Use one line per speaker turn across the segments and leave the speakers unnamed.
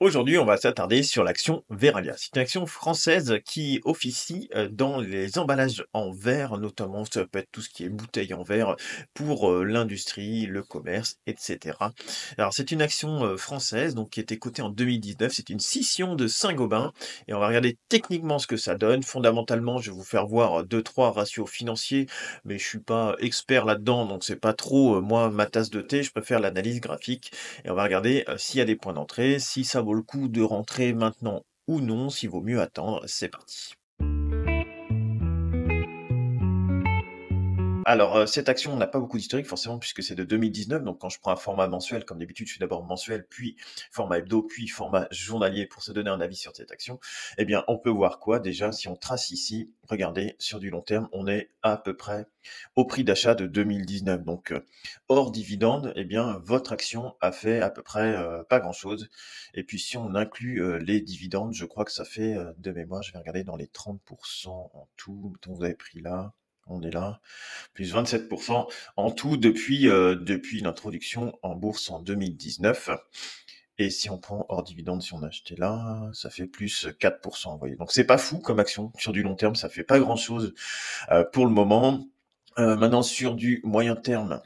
Aujourd'hui, on va s'attarder sur l'action Veralia. C'est une action française qui officie dans les emballages en verre, notamment ça peut être tout ce qui est bouteilles en verre pour l'industrie, le commerce, etc. Alors c'est une action française donc qui était cotée en 2019. C'est une scission de Saint-Gobain et on va regarder techniquement ce que ça donne. Fondamentalement, je vais vous faire voir deux trois ratios financiers, mais je suis pas expert là-dedans, donc c'est pas trop moi ma tasse de thé. Je préfère l'analyse graphique. Et on va regarder, s'il y a des points d'entrée, si ça vaut le coup de rentrer maintenant ou non, s'il vaut mieux attendre. C'est parti. Alors, cette action n'a pas beaucoup d'historique forcément puisque c'est de 2019, donc quand je prends un format mensuel, comme d'habitude, je fais d'abord mensuel, puis format hebdo, puis format journalier pour se donner un avis sur cette action. Eh bien, on peut voir quoi? Déjà, si on trace ici, regardez, sur du long terme, on est à peu près au prix d'achat de 2019. Donc, hors dividende, eh bien, votre action a fait à peu près, pas grand-chose. Et puis si on inclut, les dividendes, je crois que ça fait, de mémoire, je vais regarder dans les 30 en tout, dont vous avez pris là, on est là. Plus 27 en tout depuis l'introduction en bourse en 2019. Et si on prend hors dividende, si on a acheté là, ça fait plus 4 vous voyez? Donc c'est pas fou comme action. Sur du long terme, ça fait pas grand-chose, pour le moment. Maintenant sur du moyen terme,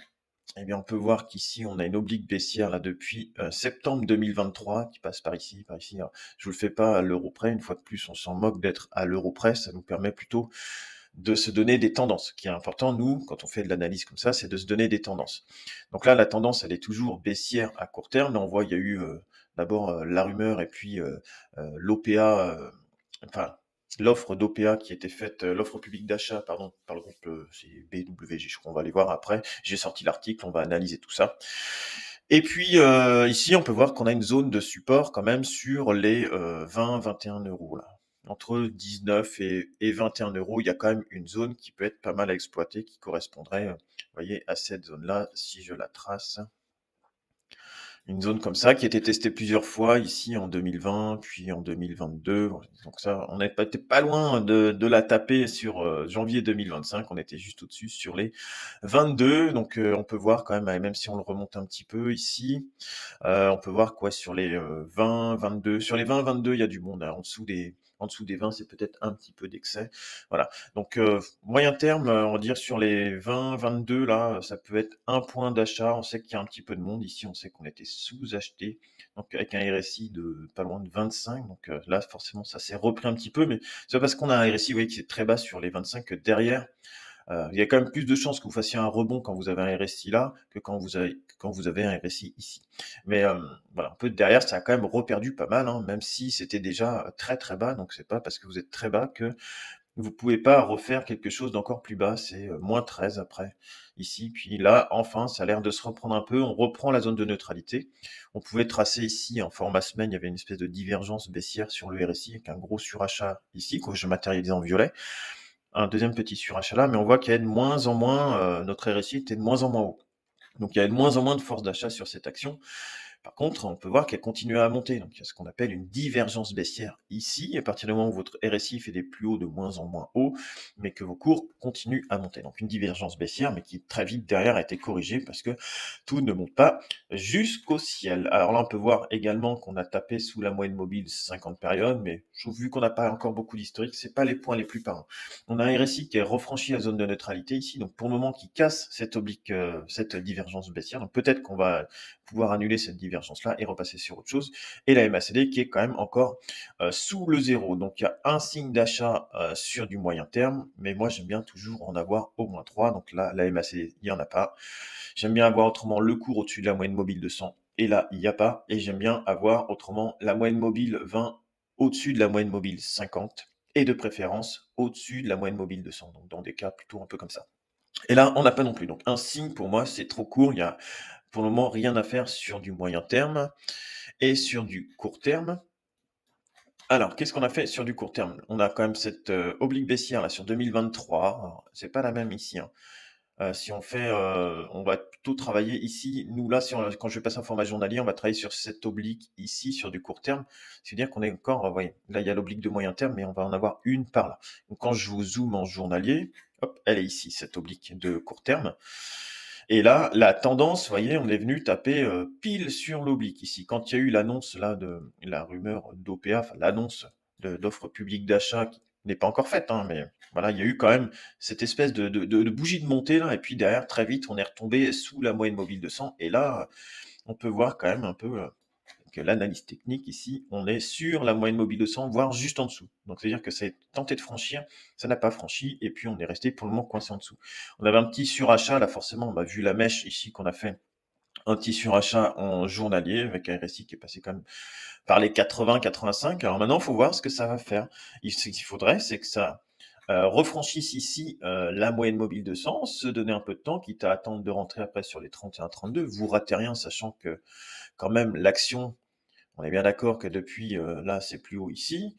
eh bien, on peut voir qu'ici, on a une oblique baissière là depuis, septembre 2023 qui passe par ici, par ici. Alors, je vous le fais pas à l'euro près, une fois de plus, on s'en moque d'être à l'euro près. Ça nous permet plutôt de se donner des tendances. Ce qui est important, nous, quand on fait de l'analyse comme ça, c'est de se donner des tendances. Donc là, la tendance, elle est toujours baissière à court terme. Là, on voit, il y a eu d'abord la rumeur et puis l'OPA, enfin, l'offre d'OPA qui était faite, l'offre publique d'achat, pardon, par le groupe, c'est BWG, je crois, on va aller voir après. J'ai sorti l'article, on va analyser tout ça. Et puis ici, on peut voir qu'on a une zone de support quand même sur les 20-21 euros là. Entre 19 et 21 euros, il y a quand même une zone qui peut être pas mal à exploiter, qui correspondrait, vous voyez, à cette zone-là, si je la trace. Une zone comme ça qui a été testée plusieurs fois ici en 2020, puis en 2022. Donc ça, on était pas loin de la taper sur janvier 2025. On était juste au-dessus sur les 22. Donc on peut voir quand même, même si on le remonte un petit peu ici, on peut voir quoi sur les 20, 22. Sur les 20, 22, il y a du monde, hein. En dessous des 20, c'est peut-être un petit peu d'excès. Voilà. Donc moyen terme, on va dire sur les 20, 22 là, ça peut être un point d'achat. On sait qu'il y a un petit peu de monde ici. On sait qu'on était sous-acheté, donc avec un RSI de pas loin de 25. Donc là, forcément, ça s'est repris un petit peu, mais c'est pas parce qu'on a un RSI, vous voyez, qui est très bas sur les 25 que derrière, il y a quand même plus de chances que vous fassiez un rebond quand vous avez un RSI là que quand vous avez un RSI ici. Mais voilà, un peu derrière, ça a quand même reperdu pas mal, hein, même si c'était déjà très très bas. Donc c'est pas parce que vous êtes très bas que vous pouvez pas refaire quelque chose d'encore plus bas. C'est moins 13 après ici. Puis là, enfin, ça a l'air de se reprendre un peu. On reprend la zone de neutralité. On pouvait tracer ici en format semaine, il y avait une espèce de divergence baissière sur le RSI avec un gros surachat ici que je matérialisais en violet, un deuxième petit surachat là, mais on voit qu'il y a de moins en moins, notre RSI était de moins en moins haut. Donc il y a de moins en moins de force d'achat sur cette action. Par contre, on peut voir qu'elle continue à monter. Donc il y a ce qu'on appelle une divergence baissière ici, à partir du moment où votre RSI fait des plus hauts de moins en moins hauts, mais que vos cours continuent à monter. Donc une divergence baissière, mais qui très vite derrière a été corrigée parce que tout ne monte pas jusqu'au ciel. Alors là, on peut voir également qu'on a tapé sous la moyenne mobile 50 périodes, mais vu qu'on n'a pas encore beaucoup d'historique, c'est pas les points les plus parlants. On a un RSI qui a refranchi la zone de neutralité ici, donc pour le moment qui casse cette oblique, cette divergence baissière. Donc peut-être qu'on va pouvoir annuler cette divergence-là et repasser sur autre chose. Et la MACD qui est quand même encore sous le zéro. Donc il y a un signe d'achat sur du moyen terme, mais moi j'aime bien toujours en avoir au moins 3. Donc là, la MACD, il n'y en a pas. J'aime bien avoir autrement le cours au-dessus de la moyenne mobile de 100. Et là, il n'y a pas. Et j'aime bien avoir autrement la moyenne mobile 20 au-dessus de la moyenne mobile 50. Et de préférence au-dessus de la moyenne mobile de 100. Donc dans des cas plutôt un peu comme ça. Et là, on n'a pas non plus. Donc un signe pour moi, c'est trop court. Il y a pour le moment rien à faire sur du moyen terme et sur du court terme. Alors, qu'est-ce qu'on a fait sur du court terme? On a quand même cette oblique baissière là sur 2023. Alors, c'est pas la même ici, hein. Si on fait, on va plutôt travailler ici. Nous là, quand je passe un format journalier, on va travailler sur cette oblique ici sur du court terme. C'est-à-dire qu'on est encore, vous voyez, là il y a l'oblique de moyen terme, mais on va en avoir une par là. Donc quand je vous zoome en journalier, hop, elle est ici, cette oblique de court terme. Et là, la tendance, vous voyez, on est venu taper, pile sur l'oblique ici. Quand il y a eu l'annonce là de la rumeur d'OPA, enfin l'annonce d'offre publique d'achat qui n'est pas encore faite, hein, mais voilà, il y a eu quand même cette espèce de bougie de montée là et puis derrière, très vite, on est retombé sous la moyenne mobile de 100 et là, on peut voir quand même un peu, que l'analyse technique ici, on est sur la moyenne mobile de 100, voire juste en dessous. Donc c'est-à-dire que c'est tenté de franchir, ça n'a pas franchi, et puis on est resté pour le moment coincé en dessous. On avait un petit surachat, là forcément, on a vu la mèche ici qu'on a fait un petit surachat en journalier avec un RSI qui est passé quand même par les 80-85. Alors maintenant, il faut voir ce que ça va faire. Ce qu'il faudrait, c'est que ça refranchisse ici la moyenne mobile de 100, se donner un peu de temps, quitte à attendre de rentrer après sur les 31-32. Vous ratez rien, sachant que quand même l'action, on est bien d'accord que depuis, là, c'est plus haut ici,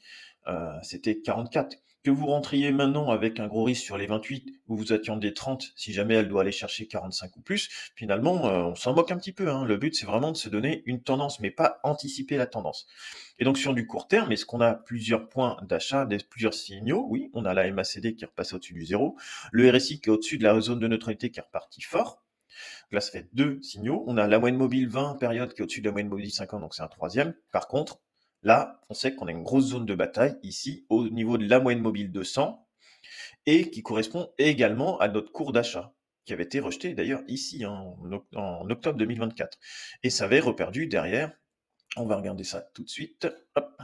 c'était 44. Que vous rentriez maintenant avec un gros risque sur les 28, ou vous attendiez 30, si jamais elle doit aller chercher 45 ou plus, finalement, on s'en moque un petit peu, hein. Le but, c'est vraiment de se donner une tendance, mais pas anticiper la tendance. Et donc sur du court terme, est-ce qu'on a plusieurs points d'achat, plusieurs signaux? Oui, on a la MACD qui est repassée au-dessus du zéro, le RSI qui est au-dessus de la zone de neutralité qui est reparti fort. Là, ça fait deux signaux. On a la moyenne mobile 20 période qui est au-dessus de la moyenne mobile 50, donc c'est un troisième. Par contre, là, on sait qu'on a une grosse zone de bataille ici au niveau de la moyenne mobile de 100 et qui correspond également à notre cours d'achat qui avait été rejeté d'ailleurs ici hein, en octobre 2024. Et ça avait reperdu derrière. On va regarder ça tout de suite. Hop,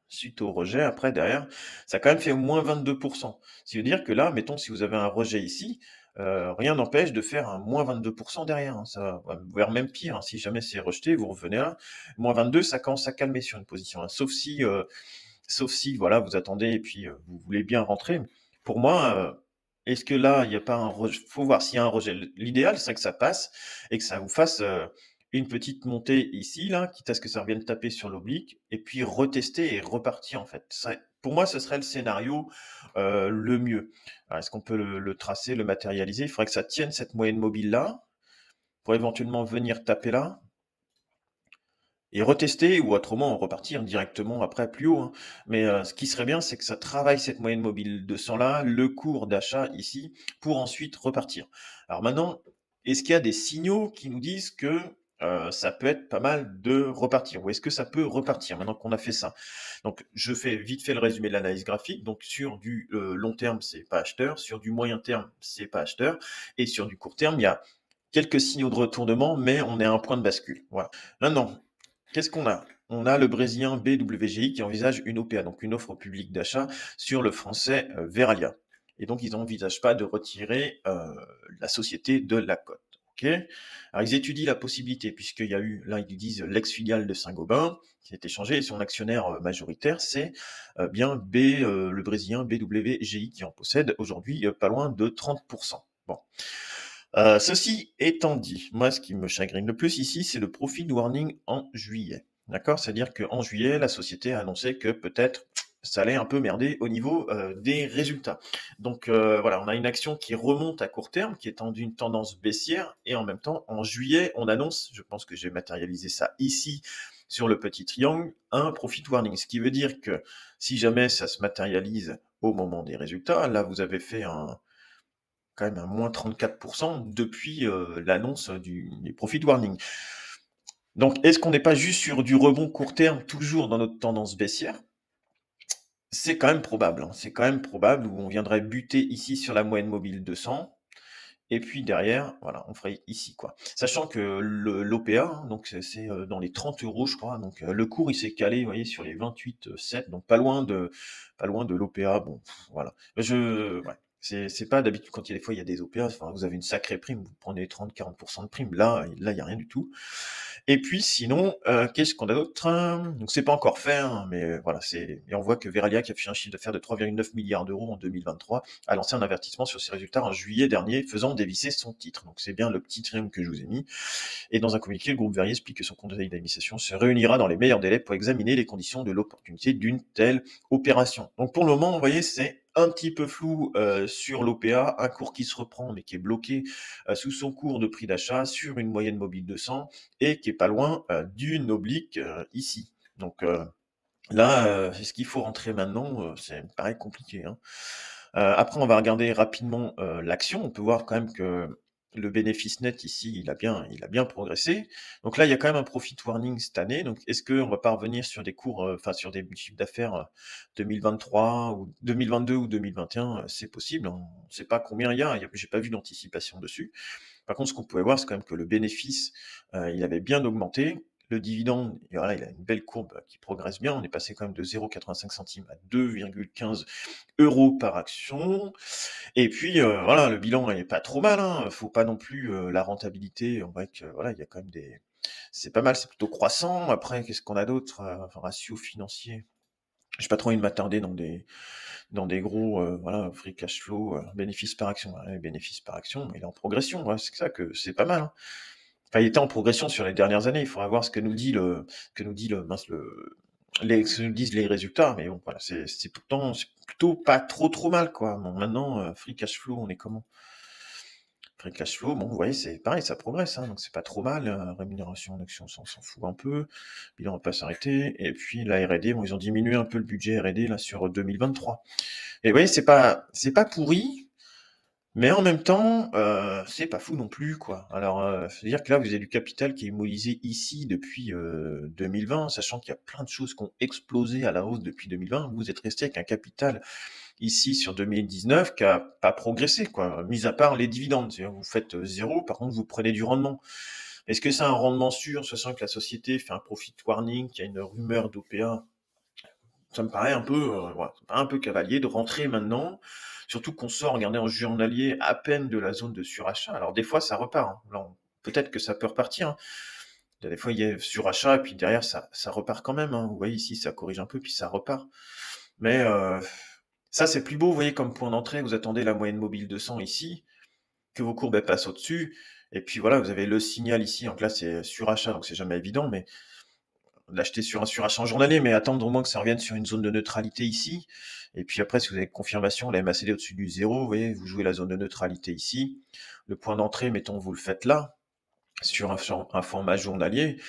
suite au rejet, après derrière, ça a quand même fait au moins 22%. Ce qui veut dire que là, mettons, si vous avez un rejet ici, rien n'empêche de faire un moins 22% derrière. Hein, ça, voire même pire, hein, si jamais c'est rejeté, vous revenez là. Moins 22, ça commence à calmer sur une position. Hein, sauf si, voilà, vous attendez et puis vous voulez bien rentrer. Pour moi, est-ce que là, il n'y a pas un rejet? Faut voir s'il y a un rejet. L'idéal, c'est que ça passe et que ça vous fasse une petite montée ici, là, quitte à ce que ça revienne taper sur l'oblique, et puis retester et repartir, en fait. Pour moi, ce serait le scénario le mieux. Alors, est-ce qu'on peut le tracer, le matérialiser? Il faudrait que ça tienne cette moyenne mobile-là, pour éventuellement venir taper là, et retester ou autrement repartir directement après plus haut, hein. Mais ce qui serait bien, c'est que ça travaille cette moyenne mobile 200 là, le cours d'achat ici, pour ensuite repartir. Alors maintenant, est-ce qu'il y a des signaux qui nous disent que ça peut être pas mal de repartir? Ou est-ce que ça peut repartir maintenant qu'on a fait ça? Donc je fais vite fait le résumé de l'analyse graphique. Donc sur du long terme, c'est pas acheteur, sur du moyen terme, c'est pas acheteur, et sur du court terme, il y a quelques signaux de retournement, mais on est à un point de bascule. Voilà. Maintenant, qu'est-ce qu'on a? On a le Brésilien BWGI qui envisage une OPA, donc une offre publique d'achat, sur le français Veralia. Et donc, ils n'envisagent pas de retirer la société de la cote. Okay, alors, ils étudient la possibilité, puisqu'il y a eu, là, ils disent l'ex-filiale de Saint-Gobain, qui a été changée, et son actionnaire majoritaire, c'est bien le Brésilien BWGI, qui en possède aujourd'hui pas loin de 30%. Bon. Ceci étant dit, moi, ce qui me chagrine le plus ici, c'est le profit warning en juillet. D'accord? C'est-à-dire qu'en juillet, la société a annoncé que peut-être ça allait un peu merder au niveau des résultats. Donc voilà, on a une action qui remonte à court terme, qui est dans une tendance baissière, et en même temps, en juillet, on annonce, je pense que j'ai matérialisé ça ici sur le petit triangle, un profit warning. Ce qui veut dire que si jamais ça se matérialise au moment des résultats, là vous avez fait quand même un moins 34% depuis l'annonce du profit warning. Donc, est-ce qu'on n'est pas juste sur du rebond court terme, toujours dans notre tendance baissière? C'est quand même probable, hein. C'est quand même probable où on viendrait buter ici sur la moyenne mobile 200. Et puis derrière, voilà, on ferait ici, quoi. Sachant que l'OPA, hein, donc c'est dans les 30 euros, je crois. Donc le cours, il s'est calé, vous voyez, sur les 28,7, donc pas loin de l'OPA. Bon, voilà. Ouais. C'est pas d'habitude quand il y a des fois il y a des OPA, enfin, vous avez une sacrée prime, vous prenez 30-40% de prime. Là, il n'y a rien du tout. Et puis sinon, qu'est-ce qu'on a d'autre? Donc c'est pas encore fait, hein, mais voilà, et on voit que Verallia, qui a fait un chiffre d'affaires de 3,9 milliards d'euros en 2023, a lancé un avertissement sur ses résultats en juillet dernier, faisant dévisser son titre. Donc c'est bien le petit triangle que je vous ai mis. Et dans un communiqué, le groupe Verrier explique que son conseil d'administration se réunira dans les meilleurs délais pour examiner les conditions de l'opportunité d'une telle opération. Donc pour le moment, vous voyez, c'est un petit peu flou sur l'OPA, un cours qui se reprend mais qui est bloqué sous son cours de prix d'achat sur une moyenne mobile de 100 et qui est pas loin d'une oblique ici. Donc là, est-ce qu'il faut rentrer maintenant? C'est pareil compliqué, hein. Après, on va regarder rapidement l'action. On peut voir quand même que Le bénéfice net ici, il a bien progressé. Donc là, il y a quand même un profit warning cette année. Donc est-ce qu'on va pas revenir sur des cours, enfin sur des chiffres d'affaires, 2023 ou 2022 ou 2021? C'est possible, on ne sait pas combien j'ai pas vu d'anticipation dessus. Par contre, ce qu'on pouvait voir, c'est quand même que le bénéfice, il avait bien augmenté. Le dividende, et voilà, il a une belle courbe qui progresse bien. On est passé quand même de 0,85 centimes à 2,15 € par action. Et puis, voilà, le bilan est pas trop mal, hein. Faut pas non plus, la rentabilité, on voit que, voilà, il y a quand même des c'est pas mal, c'est plutôt croissant. Après, qu'est-ce qu'on a d'autre? Enfin, ratio financier, j'ai pas trop envie de m'attarder dans des gros, voilà, free cash flow, bénéfice par action. Ouais, le bénéfice par action, il est en progression, ouais, c'est ça que c'est pas mal, hein. Enfin, il était en progression sur les dernières années. Il faudra voir ce que nous dit le mince, ce que nous disent les résultats. Mais bon, voilà, c'est plutôt pas trop mal, quoi. Bon, maintenant, free cash flow, on est comment? Free cash flow, bon, vous voyez, c'est pareil, ça progresse, hein, donc c'est pas trop mal. Rémunération en action, ça, on s'en fout un peu. Bilan va pas s'arrêter. Et puis la R&D, bon, ils ont diminué un peu le budget R&D là sur 2023. Et vous voyez, c'est pas pourri, mais en même temps, c'est pas fou non plus, quoi. Alors, c'est-à-dire que là, vous avez du capital qui est immobilisé ici depuis, 2020, sachant qu'il y a plein de choses qui ont explosé à la hausse depuis 2020. Vous êtes resté avec un capital ici sur 2019 qui a pas progressé, quoi, mis à part les dividendes. C'est-à-dire vous faites, 0, par contre vous prenez du rendement. Est-ce que c'est un rendement sûr, sachant que la société fait un profit warning, qu'il y a une rumeur d'OPA? Ça me paraît un peu, voilà, ça me paraît un peu cavalier de rentrer maintenant, surtout qu'on sort, regardez, en journalier à peine de la zone de surachat. Alors des fois ça repart, hein. Là, peut-être que ça peut repartir, hein. Des fois il y a surachat et puis derrière ça repart quand même, hein. Vous voyez ici, ça corrige un peu puis ça repart. Mais ça c'est plus beau, vous voyez, comme point d'entrée, vous attendez la moyenne mobile 200 ici, que vos courbes elles passent au-dessus et puis voilà, vous avez le signal ici, donc là c'est surachat, donc c'est jamais évident, mais l'acheter sur un surachat journalier, mais attendre au moins que ça revienne sur une zone de neutralité ici. Et puis après, si vous avez confirmation, la MACD au-dessus du 0, vous voyez, vous jouez la zone de neutralité ici. Le point d'entrée, mettons, vous le faites là, sur un format journalier,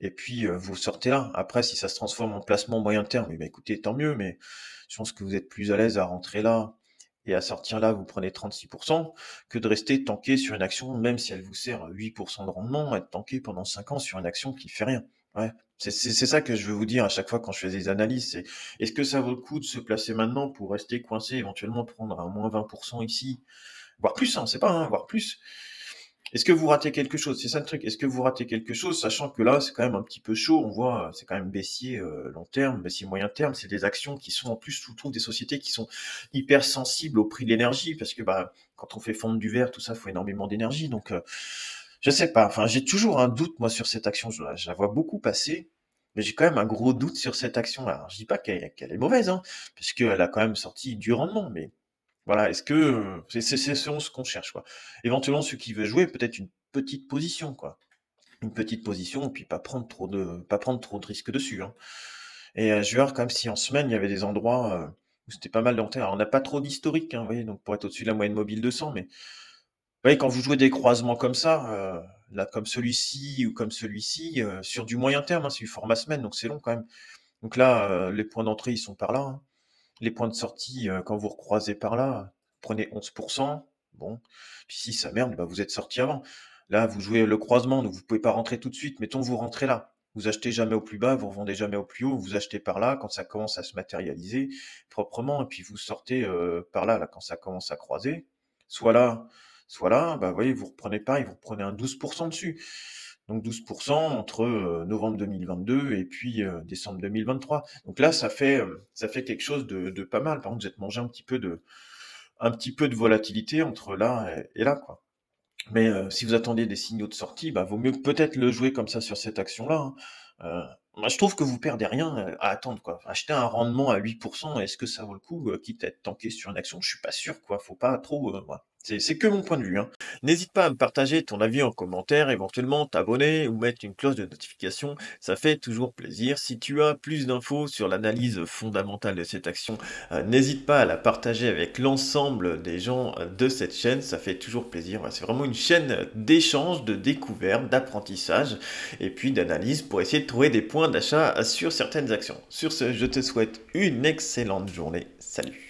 et puis vous sortez là. Après, si ça se transforme en placement moyen terme, eh bien, écoutez, tant mieux, mais je pense que vous êtes plus à l'aise à rentrer là et à sortir là, vous prenez 36%, que de rester tanké sur une action, même si elle vous sert 8% de rendement, être tanké pendant 5 ans sur une action qui fait rien. Ouais, c'est ça que je veux vous dire à chaque fois quand je fais des analyses, c'est est-ce que ça vaut le coup de se placer maintenant pour rester coincé, éventuellement prendre un moins 20% ici, voire plus, hein, on sait pas, hein, voire plus. Est-ce que vous ratez quelque chose? C'est ça le truc. Est-ce que vous ratez quelque chose, sachant que là, c'est quand même un petit peu chaud. On voit, c'est quand même baissier long terme, baissier moyen terme. C'est des actions qui sont en plus, je trouve, des sociétés qui sont hyper sensibles au prix de l'énergie, parce que bah, quand on fait fondre du verre, tout ça, il faut énormément d'énergie. Donc, je sais pas. Enfin, j'ai toujours un doute moi sur cette action. Je la vois beaucoup passer, mais j'ai quand même un gros doute sur cette action. Alors, je dis pas qu'elle est mauvaise, hein, parce qu'elle a quand même sorti du rendement, mais voilà, est-ce que, c'est selon ce qu'on cherche, quoi. Éventuellement, ceux qui veulent jouer, peut-être une petite position, quoi. Une petite position, et puis pas prendre trop de risques dessus, hein. Et je vais voir quand même si en semaine, il y avait des endroits, où c'était pas mal dentaire. Alors on n'a pas trop d'historique, hein, vous voyez? Donc pour être au-dessus de la moyenne mobile 200, mais vous voyez, quand vous jouez des croisements comme ça, là, comme celui-ci ou comme celui-ci, sur du moyen terme, hein, c'est du format semaine, donc c'est long quand même. Donc là, les points d'entrée, ils sont par là, hein. Les points de sortie, quand vous recroisez par là, prenez 11%, bon, puis si ça merde, bah, vous êtes sorti avant. Là, vous jouez le croisement, donc vous pouvez pas rentrer tout de suite. Mettons, vous rentrez là. Vous achetez jamais au plus bas, vous revendez jamais au plus haut, vous achetez par là quand ça commence à se matérialiser proprement, et puis vous sortez par là, là, quand ça commence à croiser. Soit là, soit là, bah, vous voyez, vous reprenez pareil, vous reprenez un 12% dessus. Donc 12% entre novembre 2022 et puis décembre 2023. Donc là, ça fait quelque chose de pas mal. Par contre, vous êtes mangé un petit peu de volatilité entre là et là, quoi. Mais si vous attendez des signaux de sortie, bah, vaut mieux peut-être le jouer comme ça sur cette action-là, hein. Moi, je trouve que vous perdez rien à attendre, quoi. Acheter un rendement à 8%, est-ce que ça vaut le coup, quitte à être tanké sur une action? Je suis pas sûr, quoi. Faut pas trop, voilà. C'est que mon point de vue, hein. N'hésite pas à me partager ton avis en commentaire, éventuellement t'abonner ou mettre une cloche de notification, ça fait toujours plaisir. Si tu as plus d'infos sur l'analyse fondamentale de cette action, n'hésite pas à la partager avec l'ensemble des gens de cette chaîne, ça fait toujours plaisir. Voilà, c'est vraiment une chaîne d'échange, de découverte, d'apprentissage et puis d'analyse pour essayer de trouver des points d'achat sur certaines actions. Sur ce, je te souhaite une excellente journée. Salut!